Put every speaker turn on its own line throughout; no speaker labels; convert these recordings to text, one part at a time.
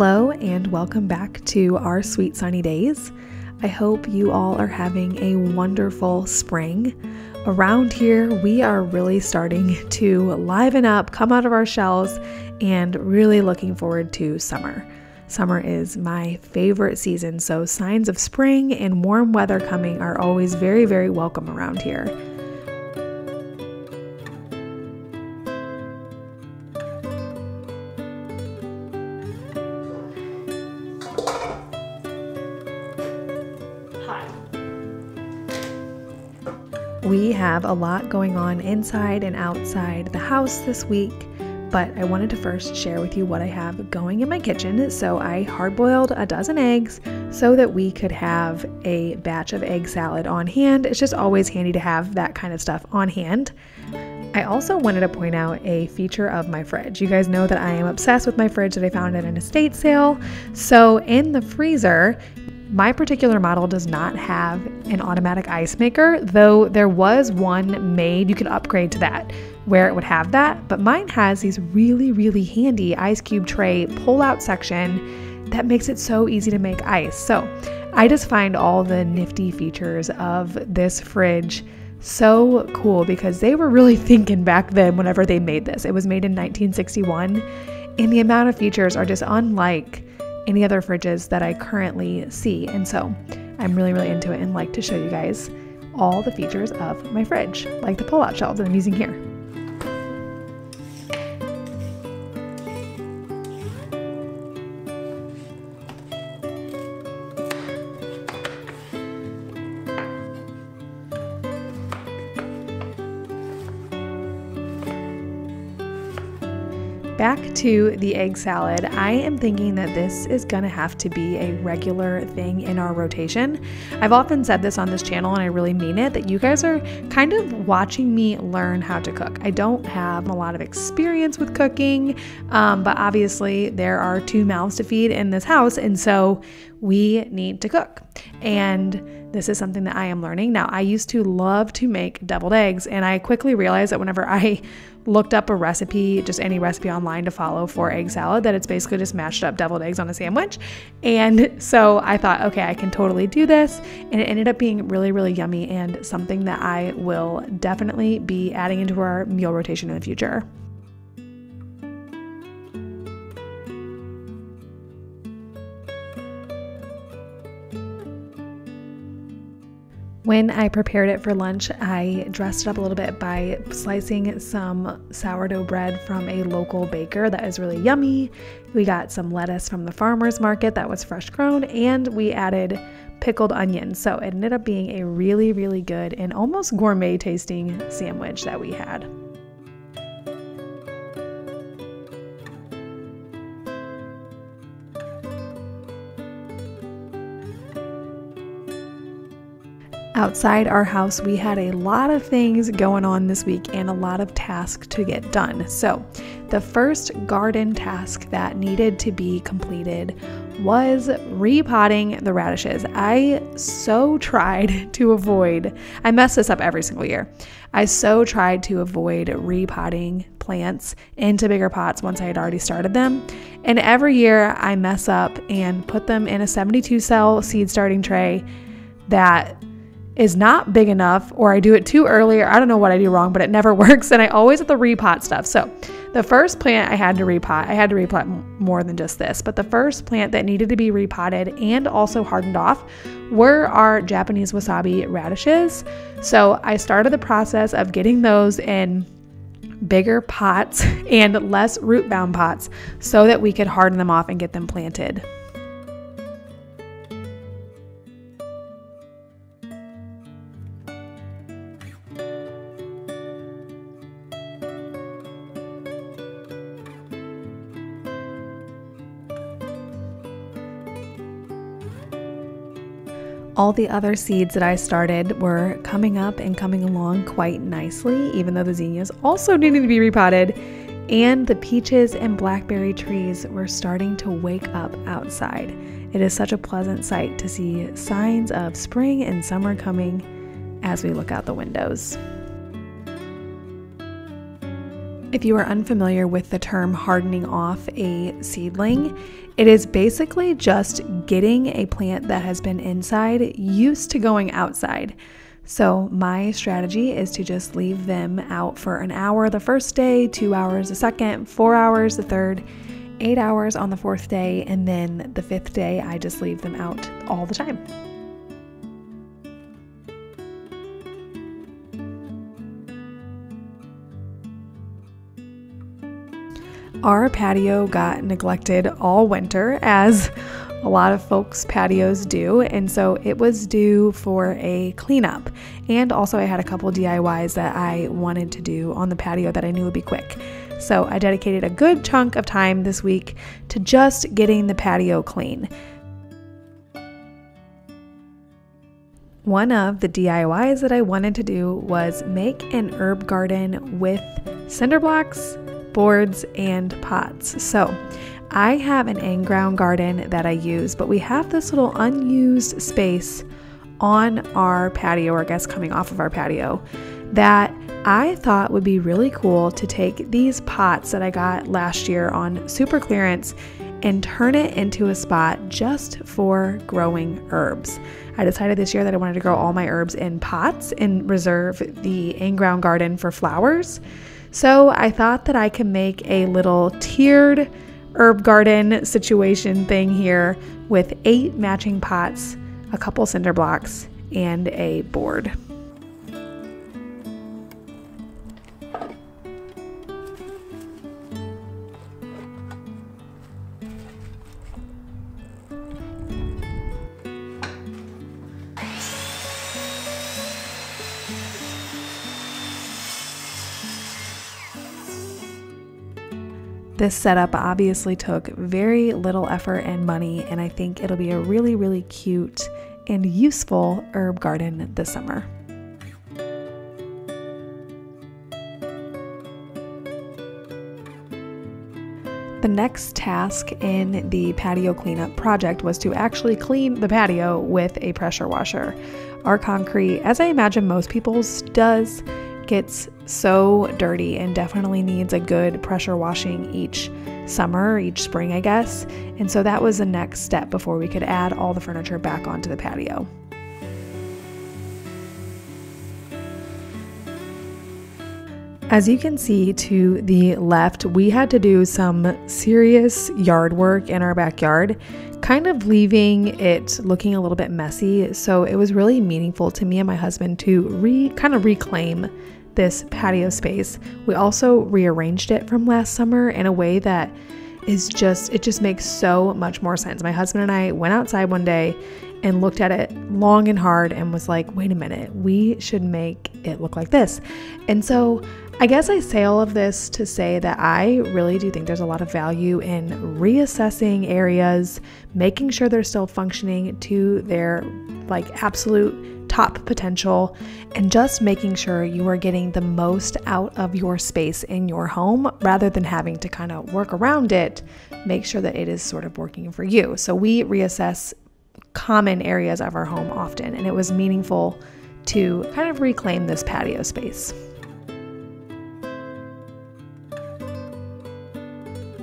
Hello and welcome back to our sweet sunny days. I hope you all are having a wonderful spring. Around here, we are really starting to liven up, come out of our shells, and really looking forward to summer. Summer is my favorite season, so signs of spring and warm weather coming are always very, very welcome around here. We have a lot going on inside and outside the house this week, but I wanted to first share with you what I have going in my kitchen. So I hard-boiled a dozen eggs so that we could have a batch of egg salad on hand. It's just always handy to have that kind of stuff on hand. I also wanted to point out a feature of my fridge. You guys know that I am obsessed with my fridge that I found at an estate sale. So in the freezer, my particular model does not have an automatic ice maker, though there was one made. You could upgrade to that where it would have that, but mine has these really, really handy ice cube tray pull-out section that makes it so easy to make ice. So I just find all the nifty features of this fridge so cool because they were really thinking back then whenever they made this. It was made in 1961, and the amount of features are just unlike any other fridges that I currently see. And so I'm really, really into it and like to show you guys all the features of my fridge, like the pull-out shelves that I'm using here. Back to the egg salad, I am thinking that this is gonna have to be a regular thing in our rotation. I've often said this on this channel, and I really mean it, that you guys are kind of watching me learn how to cook. I don't have a lot of experience with cooking, but obviously there are two mouths to feed in this house, and so we need to cook. And this is something that I am learning. Now, I used to love to make deviled eggs, and I quickly realized that whenever I looked up a recipe, just any recipe online to follow for egg salad, that it's basically just mashed up deviled eggs on a sandwich. And so I thought, okay, I can totally do this. And it ended up being really, really yummy and something that I will definitely be adding into our meal rotation in the future. When I prepared it for lunch, I dressed it up a little bit by slicing some sourdough bread from a local baker that is really yummy. We got some lettuce from the farmer's market that was fresh grown, and we added pickled onions. So it ended up being a really, really good and almost gourmet tasting sandwich that we had. Outside our house, we had a lot of things going on this week and a lot of tasks to get done. So the first garden task that needed to be completed was repotting the radishes. I so tried to avoid, I mess this up every single year. I so tried to avoid repotting plants into bigger pots once I had already started them. And every year I mess up and put them in a 72 cell seed starting tray that is not big enough, or I do it too early, or I don't know what I do wrong, but it never works. And I always have to repot stuff. So the first plant I had to repot more than just this, but the first plant that needed to be repotted and also hardened off were our Japanese wasabi radishes. So I started the process of getting those in bigger pots and less root bound pots so that we could harden them off and get them planted. All the other seeds that I started were coming up and coming along quite nicely, even though the zinnias also needed to be repotted, and the peaches and blackberry trees were starting to wake up outside. It is such a pleasant sight to see signs of spring and summer coming as we look out the windows. If you are unfamiliar with the term hardening off a seedling, it is basically just getting a plant that has been inside used to going outside. So my strategy is to just leave them out for an hour the first day, 2 hours the second, 4 hours the third, 8 hours on the fourth day, and then the fifth day I just leave them out all the time. Our patio got neglected all winter, as a lot of folks' patios do, and so it was due for a cleanup. And also I had a couple DIYs that I wanted to do on the patio that I knew would be quick. So I dedicated a good chunk of time this week to just getting the patio clean. One of the DIYs that I wanted to do was make an herb garden with cinder blocks, boards, and pots. So I have an in-ground garden that I use, but we have this little unused space on our patio, or I guess coming off of our patio, that I thought would be really cool to take these pots that I got last year on super clearance and turn it into a spot just for growing herbs. I decided this year that I wanted to grow all my herbs in pots and reserve the in-ground garden for flowers. So I thought that I could make a little tiered herb garden situation thing here with 8 matching pots, a couple cinder blocks, and a board. This setup obviously took very little effort and money, and I think it'll be a really, really cute and useful herb garden this summer. The next task in the patio cleanup project was to actually clean the patio with a pressure washer. Our concrete, as I imagine most people's does, gets so dirty and definitely needs a good pressure washing each summer, each spring, I guess. And so that was the next step before we could add all the furniture back onto the patio. As you can see to the left, we had to do some serious yard work in our backyard, kind of leaving it looking a little bit messy. So it was really meaningful to me and my husband to kind of reclaim this patio space. We also rearranged it from last summer in a way that it just makes so much more sense. My husband and I went outside one day and looked at it long and hard and was like, wait a minute, we should make it look like this. And so I guess I say all of this to say that I really do think there's a lot of value in reassessing areas, making sure they're still functioning to their absolute top potential, and just making sure you are getting the most out of your space in your home rather than having to kind of work around it. Make sure that it is sort of working for you. So we reassess common areas of our home often, and it was meaningful to kind of reclaim this patio space.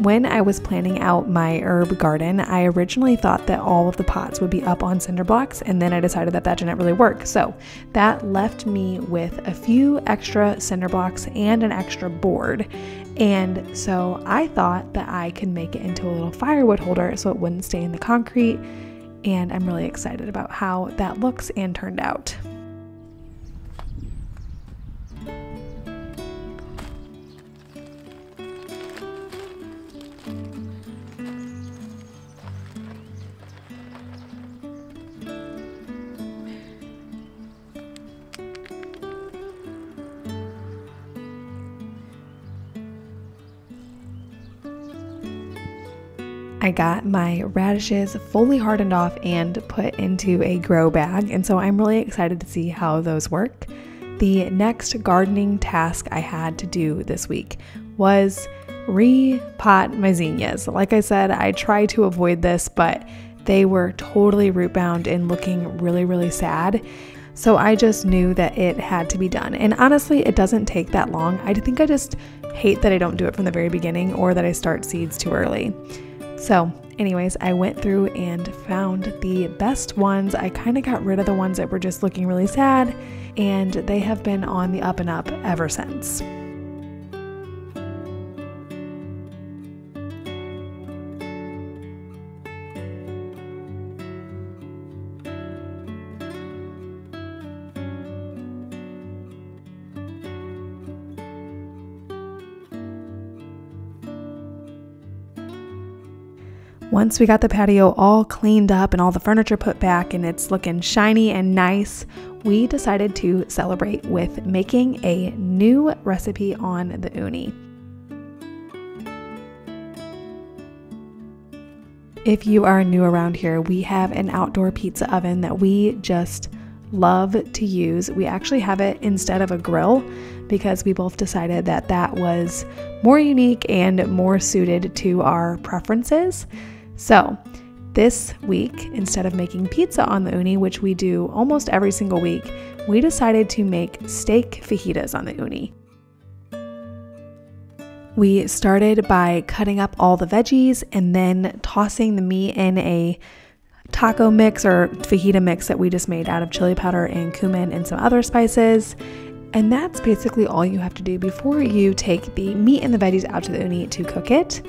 When I was planning out my herb garden, I originally thought that all of the pots would be up on cinder blocks, and then I decided that didn't really work. So that left me with a few extra cinder blocks and an extra board. And so I thought that I could make it into a little firewood holder so it wouldn't stay in the concrete. And I'm really excited about how that looks and turned out. I got my radishes fully hardened off and put into a grow bag, and so I'm really excited to see how those work. The next gardening task I had to do this week was repot my zinnias. Like I said, I tried to avoid this, but they were totally root bound and looking really, really sad. So I just knew that it had to be done. And honestly, it doesn't take that long. I think I just hate that I don't do it from the very beginning or that I start seeds too early. So anyways, I went through and found the best ones. I kind of got rid of the ones that were just looking really sad, and they have been on the up and up ever since. Once we got the patio all cleaned up and all the furniture put back and it's looking shiny and nice, we decided to celebrate with making a new recipe on the uni. If you are new around here, we have an outdoor pizza oven that we just love to use. We actually have it instead of a grill because we both decided that that was more unique and more suited to our preferences. So this week, instead of making pizza on the uni, which we do almost every single week, we decided to make steak fajitas on the uni. We started by cutting up all the veggies and then tossing the meat in a taco mix or fajita mix that we just made out of chili powder and cumin and some other spices. And that's basically all you have to do before you take the meat and the veggies out to the uni to cook it.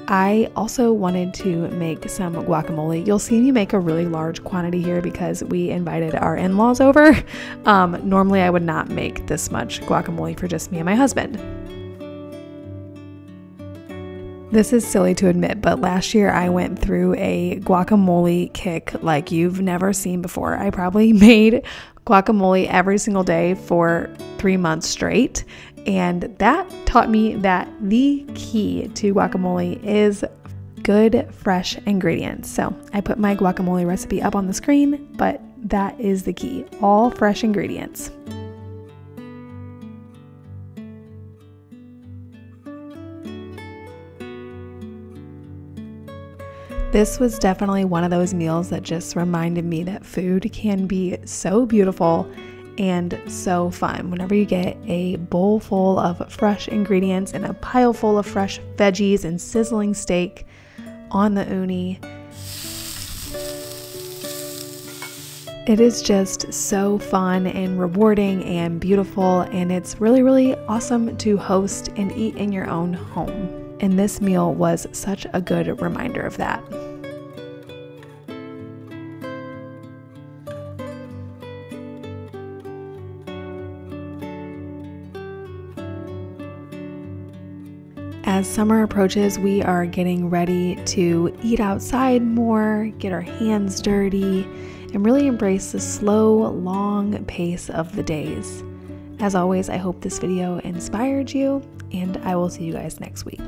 I also wanted to make some guacamole. You'll see me make a really large quantity here because we invited our in-laws over. Normally I would not make this much guacamole for just me and my husband. This is silly to admit, but last year I went through a guacamole kick like you've never seen before. I probably made guacamole every single day for 3 months straight. And that taught me that the key to guacamole is good, fresh ingredients. So I put my guacamole recipe up on the screen, but that is the key, all fresh ingredients. This was definitely one of those meals that just reminded me that food can be so beautiful and so fun. Whenever you get a bowl full of fresh ingredients and a pile full of fresh veggies and sizzling steak on the uni, it is just so fun and rewarding and beautiful, and it's really, really awesome to host and eat in your own home. And this meal was such a good reminder of that. As summer approaches, we are getting ready to eat outside more, get our hands dirty, and really embrace the slow, long pace of the days. As always, I hope this video inspired you, and I will see you guys next week.